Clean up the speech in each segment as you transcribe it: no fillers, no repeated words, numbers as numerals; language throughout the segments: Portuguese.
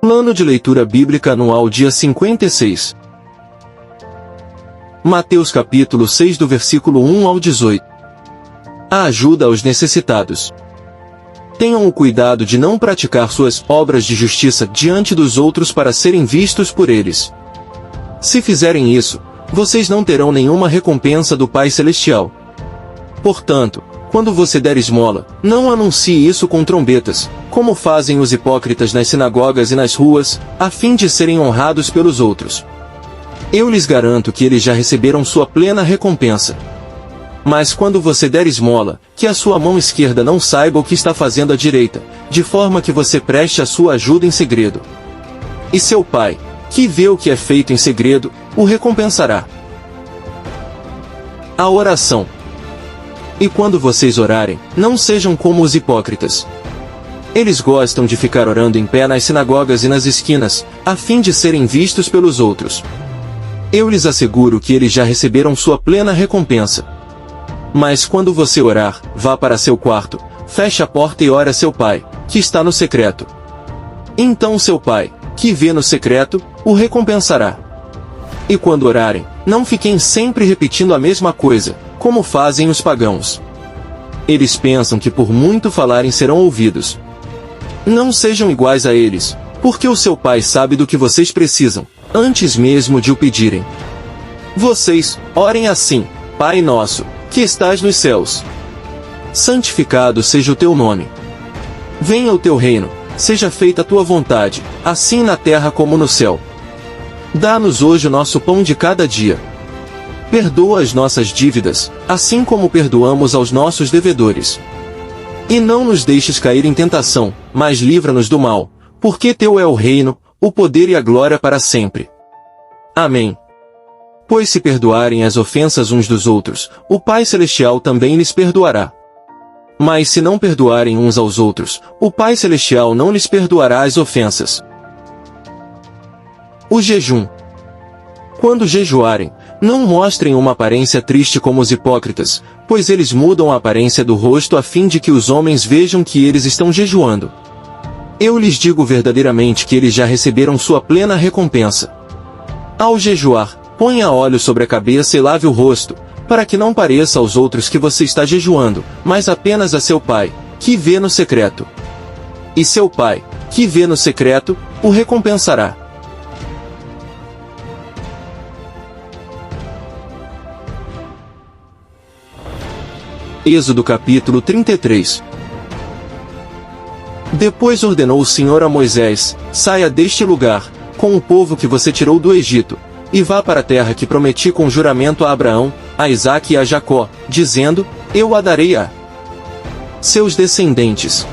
Plano de leitura bíblica anual dia 56. Mateus capítulo 6 do versículo 1 ao 18. A ajuda aos necessitados. Tenham o cuidado de não praticar suas obras de justiça diante dos outros para serem vistos por eles. Se fizerem isso, vocês não terão nenhuma recompensa do Pai Celestial. Portanto, quando você der esmola, não anuncie isso com trombetas, como fazem os hipócritas nas sinagogas e nas ruas, a fim de serem honrados pelos outros. Eu lhes garanto que eles já receberam sua plena recompensa. Mas quando você der esmola, que a sua mão esquerda não saiba o que está fazendo a direita, de forma que você preste a sua ajuda em segredo. E seu Pai, que vê o que é feito em segredo, o recompensará. A oração. E quando vocês orarem, não sejam como os hipócritas. Eles gostam de ficar orando em pé nas sinagogas e nas esquinas, a fim de serem vistos pelos outros. Eu lhes asseguro que eles já receberam sua plena recompensa. Mas quando você orar, vá para seu quarto, feche a porta e ore a seu Pai, que está no secreto. Então seu Pai, que vê no secreto, o recompensará. E quando orarem, não fiquem sempre repetindo a mesma coisa, como fazem os pagãos. Eles pensam que por muito falarem serão ouvidos. Não sejam iguais a eles, porque o seu Pai sabe do que vocês precisam, antes mesmo de o pedirem. Vocês, orem assim: Pai nosso, que estás nos céus. Santificado seja o teu nome. Venha o teu reino, seja feita a tua vontade, assim na terra como no céu. Dá-nos hoje o nosso pão de cada dia. Perdoa as nossas dívidas, assim como perdoamos aos nossos devedores. E não nos deixes cair em tentação, mas livra-nos do mal, porque teu é o reino, o poder e a glória para sempre. Amém. Pois se perdoarem as ofensas uns dos outros, o Pai Celestial também lhes perdoará. Mas se não perdoarem uns aos outros, o Pai Celestial não lhes perdoará as ofensas. O jejum. Quando jejuarem, não mostrem uma aparência triste como os hipócritas, pois eles mudam a aparência do rosto a fim de que os homens vejam que eles estão jejuando. Eu lhes digo verdadeiramente que eles já receberam sua plena recompensa. Ao jejuar, ponha óleo sobre a cabeça e lave o rosto, para que não pareça aos outros que você está jejuando, mas apenas a seu Pai, que vê no secreto. E seu Pai, que vê no secreto, o recompensará. Êxodo capítulo 33. Depois ordenou o Senhor a Moisés: saia deste lugar, com o povo que você tirou do Egito, e vá para a terra que prometi com juramento a Abraão, a Isaque e a Jacó, dizendo: eu a darei a seus descendentes.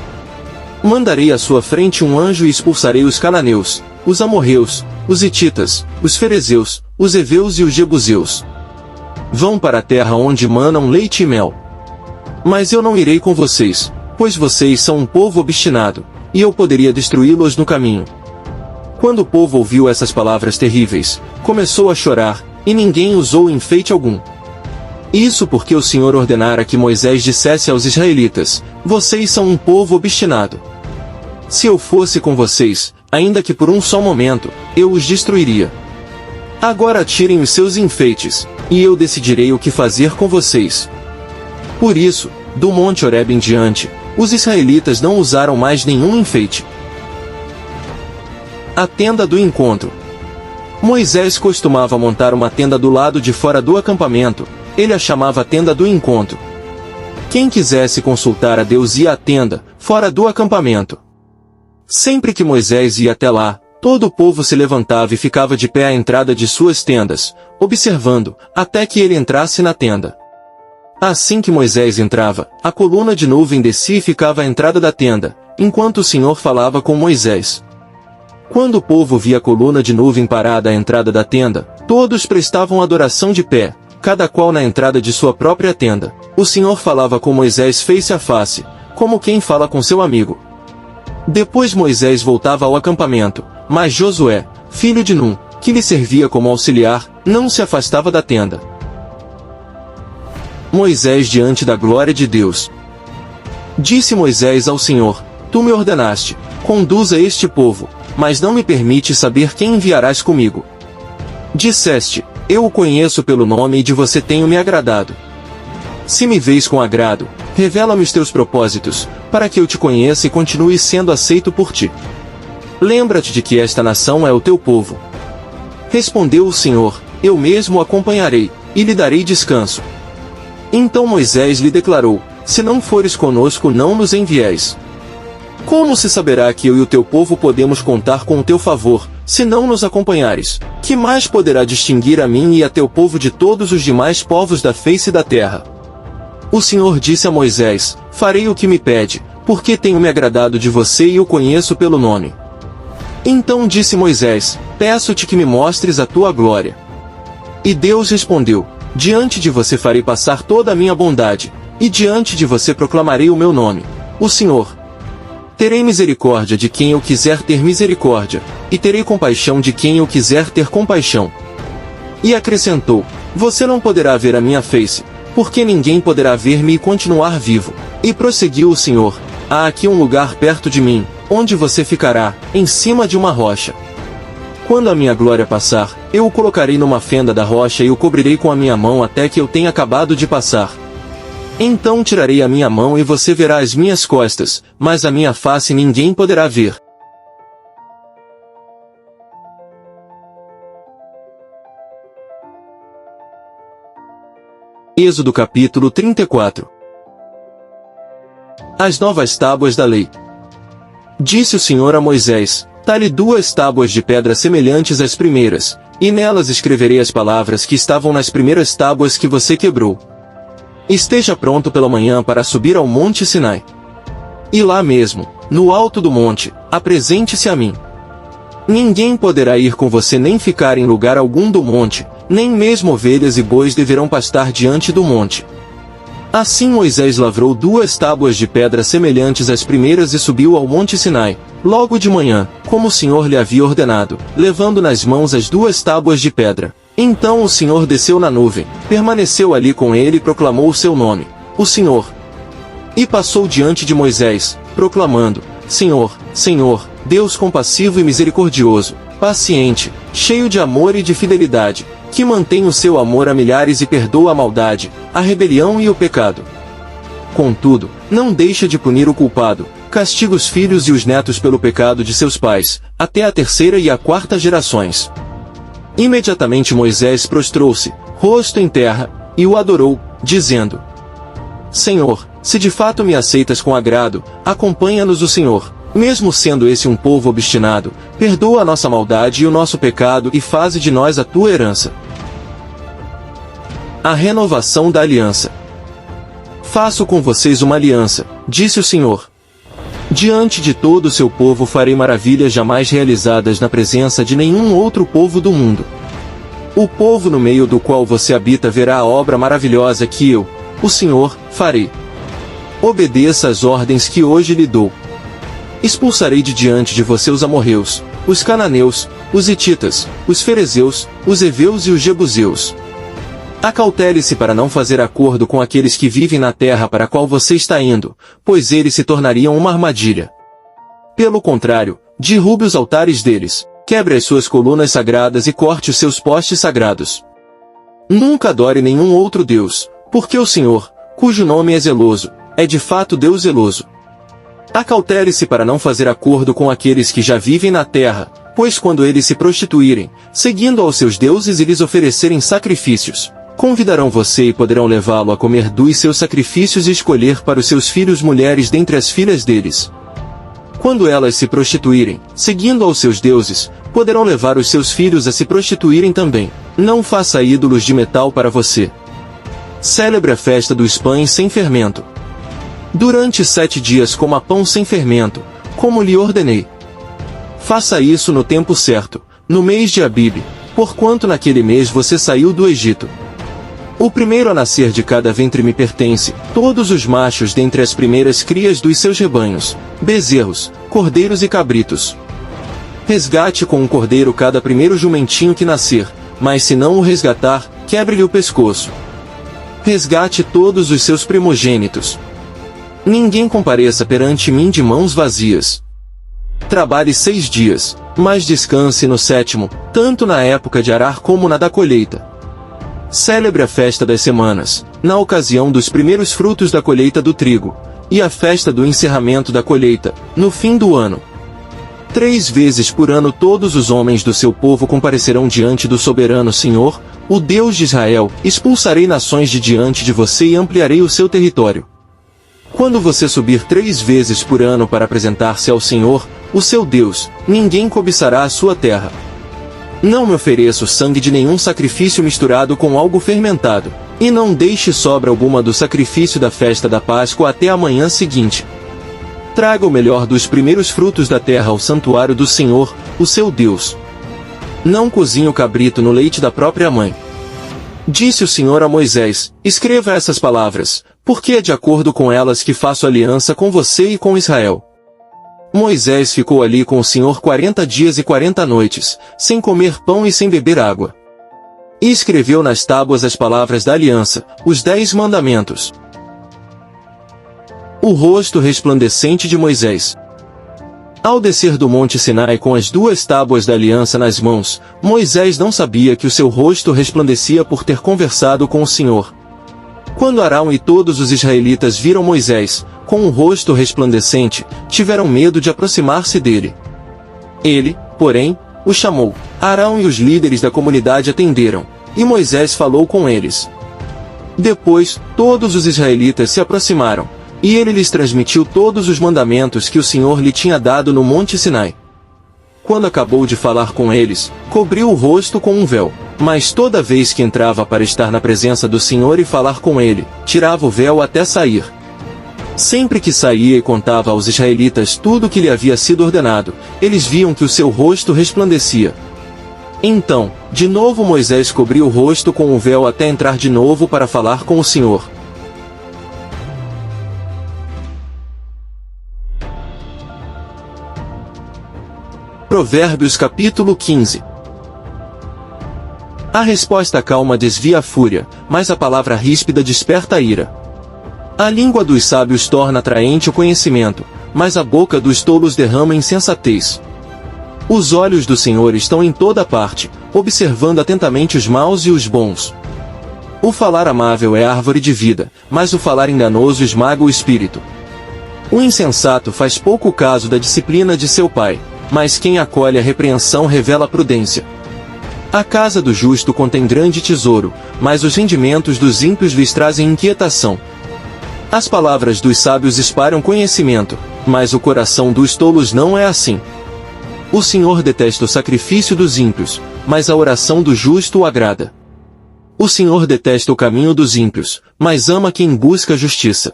Mandarei à sua frente um anjo e expulsarei os cananeus, os amorreus, os hititas, os ferezeus, os heveus e os jebuseus. Vão para a terra onde manam leite e mel. Mas eu não irei com vocês, pois vocês são um povo obstinado, e eu poderia destruí-los no caminho. Quando o povo ouviu essas palavras terríveis, começou a chorar, e ninguém usou enfeite algum. Isso porque o Senhor ordenara que Moisés dissesse aos israelitas: vocês são um povo obstinado. Se eu fosse com vocês, ainda que por um só momento, eu os destruiria. Agora tirem os seus enfeites, e eu decidirei o que fazer com vocês. Por isso, do Monte Horebe em diante, os israelitas não usaram mais nenhum enfeite. A tenda do encontro. Moisés costumava montar uma tenda do lado de fora do acampamento, ele a chamava tenda do encontro. Quem quisesse consultar a Deus ia à tenda, fora do acampamento. Sempre que Moisés ia até lá, todo o povo se levantava e ficava de pé à entrada de suas tendas, observando, até que ele entrasse na tenda. Assim que Moisés entrava, a coluna de nuvem descia e ficava à entrada da tenda, enquanto o Senhor falava com Moisés. Quando o povo via a coluna de nuvem parada à entrada da tenda, todos prestavam adoração de pé, cada qual na entrada de sua própria tenda. O Senhor falava com Moisés face a face, como quem fala com seu amigo. Depois Moisés voltava ao acampamento, mas Josué, filho de Num, que lhe servia como auxiliar, não se afastava da tenda. Moisés diante da glória de Deus. Disse Moisés ao Senhor: tu me ordenaste, conduza este povo, mas não me permite saber quem enviarás comigo. Disseste, eu o conheço pelo nome e de você tenho me agradado. Se me vês com agrado, revela-me os teus propósitos, para que eu te conheça e continue sendo aceito por ti. Lembra-te de que esta nação é o teu povo. Respondeu o Senhor, eu mesmo o acompanharei, e lhe darei descanso. Então Moisés lhe declarou, se não fores conosco não nos envieis. Como se saberá que eu e o teu povo podemos contar com o teu favor, se não nos acompanhares? Que mais poderá distinguir a mim e a teu povo de todos os demais povos da face da terra? O Senhor disse a Moisés, farei o que me pede, porque tenho me agradado de você e o conheço pelo nome. Então disse Moisés, peço-te que me mostres a tua glória. E Deus respondeu, diante de você farei passar toda a minha bondade, e diante de você proclamarei o meu nome, o Senhor. Terei misericórdia de quem eu quiser ter misericórdia, e terei compaixão de quem eu quiser ter compaixão. E acrescentou, você não poderá ver a minha face, porque ninguém poderá ver-me e continuar vivo. E prosseguiu o Senhor, há aqui um lugar perto de mim, onde você ficará, em cima de uma rocha. Quando a minha glória passar, eu o colocarei numa fenda da rocha e o cobrirei com a minha mão até que eu tenha acabado de passar. Então tirarei a minha mão e você verá as minhas costas, mas a minha face ninguém poderá ver. Êxodo capítulo 34. As novas tábuas da lei. Disse o Senhor a Moisés, talhe 2 tábuas de pedra semelhantes às primeiras, e nelas escreverei as palavras que estavam nas primeiras tábuas que você quebrou. Esteja pronto pela manhã para subir ao monte Sinai. E lá mesmo, no alto do monte, apresente-se a mim. Ninguém poderá ir com você nem ficar em lugar algum do monte, nem mesmo ovelhas e bois deverão pastar diante do monte. Assim Moisés lavrou 2 tábuas de pedra semelhantes às primeiras e subiu ao monte Sinai, logo de manhã, como o Senhor lhe havia ordenado, levando nas mãos as 2 tábuas de pedra. Então o Senhor desceu na nuvem, permaneceu ali com ele e proclamou o seu nome, o Senhor. E passou diante de Moisés, proclamando, Senhor, Senhor, Deus compassivo e misericordioso, paciente, cheio de amor e de fidelidade, que mantém o seu amor a milhares e perdoa a maldade, a rebelião e o pecado. Contudo, não deixa de punir o culpado, castiga os filhos e os netos pelo pecado de seus pais, até a 3ª e a 4ª gerações. Imediatamente Moisés prostrou-se, rosto em terra, e o adorou, dizendo, Senhor, se de fato me aceitas com agrado, acompanha-nos o Senhor. Mesmo sendo esse um povo obstinado, perdoa a nossa maldade e o nosso pecado e faze de nós a tua herança. A renovação da aliança. Faço com vocês uma aliança, disse o Senhor. Diante de todo o seu povo farei maravilhas jamais realizadas na presença de nenhum outro povo do mundo. O povo no meio do qual você habita verá a obra maravilhosa que eu, o Senhor, farei. Obedeça às ordens que hoje lhe dou. Expulsarei de diante de você os amorreus, os cananeus, os hititas, os ferezeus, os heveus e os jebuseus. Acautele-se para não fazer acordo com aqueles que vivem na terra para a qual você está indo, pois eles se tornariam uma armadilha. Pelo contrário, derrube os altares deles, quebre as suas colunas sagradas e corte os seus postes sagrados. Nunca adore nenhum outro Deus, porque o Senhor, cujo nome é zeloso, é de fato Deus zeloso. Acautele-se para não fazer acordo com aqueles que já vivem na terra, pois quando eles se prostituírem, seguindo aos seus deuses e lhes oferecerem sacrifícios, convidarão você e poderão levá-lo a comer dos seus sacrifícios e escolher para os seus filhos mulheres dentre as filhas deles. Quando elas se prostituírem, seguindo aos seus deuses, poderão levar os seus filhos a se prostituírem também. Não faça ídolos de metal para você. Celebre a festa dos pães sem fermento. Durante 7 dias coma pão sem fermento, como lhe ordenei. Faça isso no tempo certo, no mês de Abibe, porquanto naquele mês você saiu do Egito. O primeiro a nascer de cada ventre me pertence, todos os machos dentre as primeiras crias dos seus rebanhos, bezerros, cordeiros e cabritos. Resgate com um cordeiro cada primeiro jumentinho que nascer, mas se não o resgatar, quebre-lhe o pescoço. Resgate todos os seus primogênitos. Ninguém compareça perante mim de mãos vazias. Trabalhe 6 dias, mas descanse no 7º, tanto na época de arar como na da colheita. Celebre a festa das semanas, na ocasião dos primeiros frutos da colheita do trigo, e a festa do encerramento da colheita, no fim do ano. 3 vezes por ano todos os homens do seu povo comparecerão diante do soberano Senhor, o Deus de Israel. Expulsarei nações de diante de você e ampliarei o seu território. Quando você subir 3 vezes por ano para apresentar-se ao Senhor, o seu Deus, ninguém cobiçará a sua terra. Não me ofereça o sangue de nenhum sacrifício misturado com algo fermentado, e não deixe sobra alguma do sacrifício da festa da Páscoa até a manhã seguinte. Traga o melhor dos primeiros frutos da terra ao santuário do Senhor, o seu Deus. Não cozinhe o cabrito no leite da própria mãe. Disse o Senhor a Moisés: escreva essas palavras, porque é de acordo com elas que faço aliança com você e com Israel. Moisés ficou ali com o Senhor 40 dias e 40 noites, sem comer pão e sem beber água. E escreveu nas tábuas as palavras da aliança, os 10 mandamentos. O rosto resplandecente de Moisés. Ao descer do monte Sinai com as 2 tábuas da aliança nas mãos, Moisés não sabia que o seu rosto resplandecia por ter conversado com o Senhor. Quando Arão e todos os israelitas viram Moisés, com um rosto resplandecente, tiveram medo de aproximar-se dele. Ele, porém, o chamou. Arão e os líderes da comunidade atenderam, e Moisés falou com eles. Depois, todos os israelitas se aproximaram, e ele lhes transmitiu todos os mandamentos que o Senhor lhe tinha dado no monte Sinai. Quando acabou de falar com eles, cobriu o rosto com um véu, mas toda vez que entrava para estar na presença do Senhor e falar com ele, tirava o véu até sair. Sempre que saía e contava aos israelitas tudo o que lhe havia sido ordenado, eles viam que o seu rosto resplandecia. Então, de novo Moisés cobriu o rosto com o véu até entrar de novo para falar com o Senhor. Provérbios capítulo 15. A resposta calma desvia a fúria, mas a palavra ríspida desperta a ira. A língua dos sábios torna atraente o conhecimento, mas a boca dos tolos derrama insensatez. Os olhos do Senhor estão em toda parte, observando atentamente os maus e os bons. O falar amável é árvore de vida, mas o falar enganoso esmaga o espírito. O insensato faz pouco caso da disciplina de seu pai, mas quem acolhe a repreensão revela prudência. A casa do justo contém grande tesouro, mas os rendimentos dos ímpios lhes trazem inquietação. As palavras dos sábios espalham conhecimento, mas o coração dos tolos não é assim. O Senhor detesta o sacrifício dos ímpios, mas a oração do justo o agrada. O Senhor detesta o caminho dos ímpios, mas ama quem busca a justiça.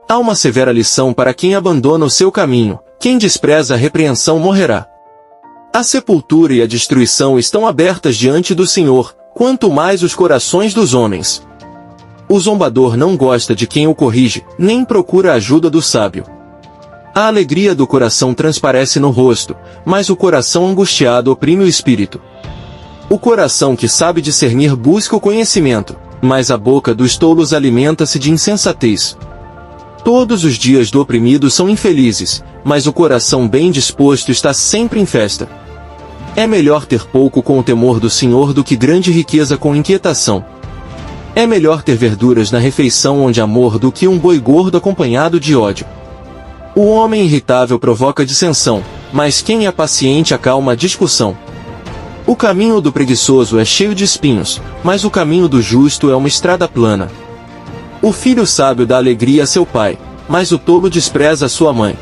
Há uma severa lição para quem abandona o seu caminho: quem despreza a repreensão morrerá. A sepultura e a destruição estão abertas diante do Senhor, quanto mais os corações dos homens. O zombador não gosta de quem o corrige, nem procura a ajuda do sábio. A alegria do coração transparece no rosto, mas o coração angustiado oprime o espírito. O coração que sabe discernir busca o conhecimento, mas a boca dos tolos alimenta-se de insensatez. Todos os dias do oprimido são infelizes, mas o coração bem disposto está sempre em festa. É melhor ter pouco com o temor do Senhor do que grande riqueza com inquietação. É melhor ter verduras na refeição onde há amor do que um boi gordo acompanhado de ódio. O homem irritável provoca dissensão, mas quem é paciente acalma a discussão. O caminho do preguiçoso é cheio de espinhos, mas o caminho do justo é uma estrada plana. O filho sábio dá alegria a seu pai, mas o tolo despreza a sua mãe.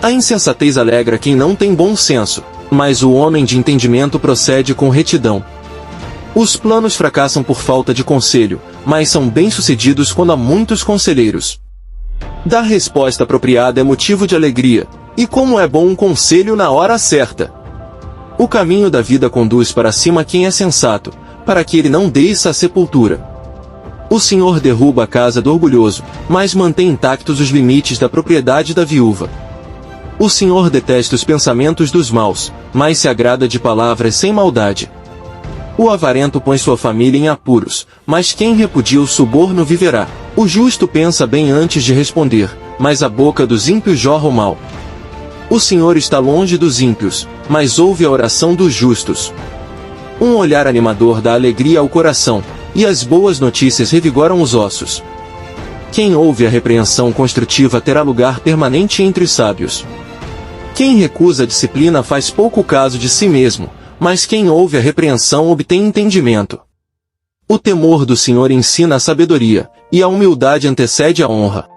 A insensatez alegra quem não tem bom senso, mas o homem de entendimento procede com retidão. Os planos fracassam por falta de conselho, mas são bem-sucedidos quando há muitos conselheiros. Dar resposta apropriada é motivo de alegria, e como é bom um conselho na hora certa. O caminho da vida conduz para cima quem é sensato, para que ele não desça à sepultura. O Senhor derruba a casa do orgulhoso, mas mantém intactos os limites da propriedade da viúva. O Senhor detesta os pensamentos dos maus, mas se agrada de palavras sem maldade. O avarento põe sua família em apuros, mas quem repudia o suborno viverá. O justo pensa bem antes de responder, mas a boca dos ímpios jorra o mal. O Senhor está longe dos ímpios, mas ouve a oração dos justos. Um olhar animador dá alegria ao coração, e as boas notícias revigoram os ossos. Quem ouve a repreensão construtiva terá lugar permanente entre os sábios. Quem recusa a disciplina faz pouco caso de si mesmo, mas quem ouve a repreensão obtém entendimento. O temor do Senhor ensina a sabedoria, e a humildade antecede a honra.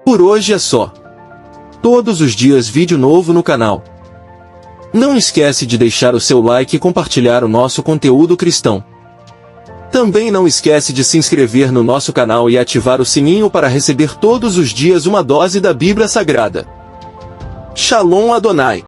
Por hoje é só. Todos os dias vídeo novo no canal. Não esquece de deixar o seu like e compartilhar o nosso conteúdo cristão. Também não esquece de se inscrever no nosso canal e ativar o sininho para receber todos os dias uma dose da Bíblia Sagrada. Shalom Adonai.